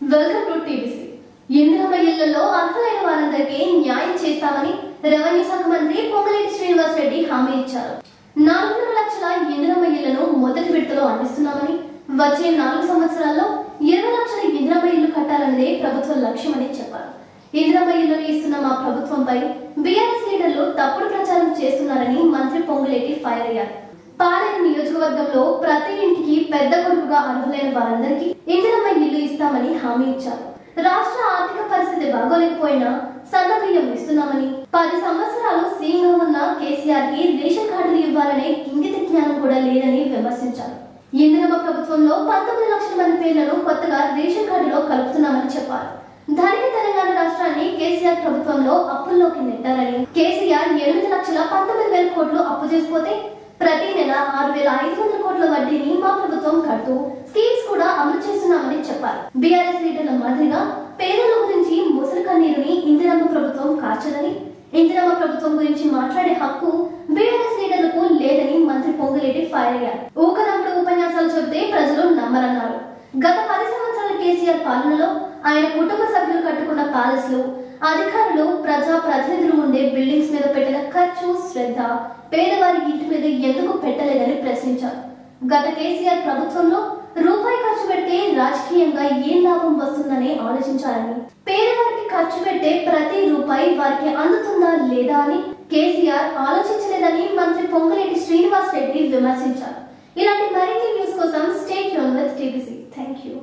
Welcome to TVC. Indiramma ఇళ్లలో అర్హులైన వారందరికీ న్యాయం చేస్తామని రెవెన్యూ శాఖ మంత్రి పొంగులేటి శ్రీనివాస్ రెడ్డి హామీ ఇచ్చారు. 4 లక్షల ఇందిరమ్మ ఇళ్లను మొదటి విడతలో అందిస్తున్నామని, వచ్చే 4 సంవత్సరాల్లో 20 లక్షల ఇందిరమ్మ ఇళ్లు కట్టాలన్నదే ప్రభుత్వ లక్ష్యమని చెప్పారు. ఇందిరమ్మ ఇళ్లను ఇస్తున్న మా ప్రభుత్వంపై బీఆర్ఎస్ లీడర్లు తప్పుడు ప్రచారం చేస్తున్నారని మంత్రి పొంగులేటి ఫైర్ అయ్యారు. పాలేరు నియోజకవర్గంలో ప్రతి ఇంటికి పెద్ద కొడుకుగా అర్హులైన వారందరికీ ఇందిరమ్మ ఇల్లు ఇస్తామని హామీ ఇచ్చారు. రాష్ట్ర ఆర్థిక పరిస్థితి బాగోలేకపోయినా సన్న బియ్యం ఇస్తున్నామని, 10 సంవత్సరాలు సీఎంగా ఉన్న కేసీఆర్ కి రేషన్ కార్డులు ఇవ్వాలనే ఇంగిత జ్ఞానం కూడా లేదని విమర్శించారు. ఇందిరమ్మ ప్రభుత్వంలో 19 లక్షల మంది పేర్లను కొత్తగా రేషన్ కార్డులో కలుపుతున్నామని చెప్పారు. ధనిక తెలంగాణ రాష్ట్రాన్ని కేసీఆర్ ప్రభుత్వంలో అప్పుల్లోకి నెట్టారని, కేసీఆర్ 8,19,000 కోట్లు అప్పు చేసిపోతే ప్రతి నెల 6,500 కోట్ల వడ్డీని మా ప్రభుత్వం కడుతూ స్కీమ్స్ కూడా అమలు చేస్తున్నామని చెప్పారు. బీఆర్ఎస్ లీడర్ల మాదిరిగా పేదల గురించి ముసలి కన్నీరుని ఇందిరమ్మ ప్రభుత్వం కార్చదని, ఇందిరమ్మ ప్రభుత్వం గురించి మాట్లాడే హక్కు బీఆర్ఎస్ లీడర్లకు లేదని మంత్రి పొంగులేటి ఫైర్ అయ్యారు. ఊకదంపుడు ఉపన్యాసాలు చెబితే ప్రజలు నమ్మరన్నారు. గత 10 సంవత్సరాల కేసీఆర్ పాలనలో ఆయన కుటుంబ సభ్యులు కట్టుకున్న ప్యాలెస్లు, అధికారులు, ప్రజా ప్రతినిధులు ఉండే బిల్డింగ్స్ మీద పెట్టిన ఖర్చు, శ్రద్ధ పేదవారి ఇంటి మీద ఎందుకు పెట్టలేదని ప్రశ్నించారు. గత కేసీఆర్ ప్రభుత్వంలో రూపాయి ఖర్చు పెడితే రాజకీయంగా ఏం లాభం వస్తుందని ఆలోచించాలని, పేదవారికి ఖర్చు పెట్టే ప్రతి రూపాయి వారికి అందుతుందా లేదా అని కేసీఆర్ ఆలోచించలేదని మంత్రి పొంగులేటి శ్రీనివాస్ రెడ్డి విమర్శించారు. ఇలాంటి మరిన్ని న్యూస్ కోసం stay tune with TVC. Thank you.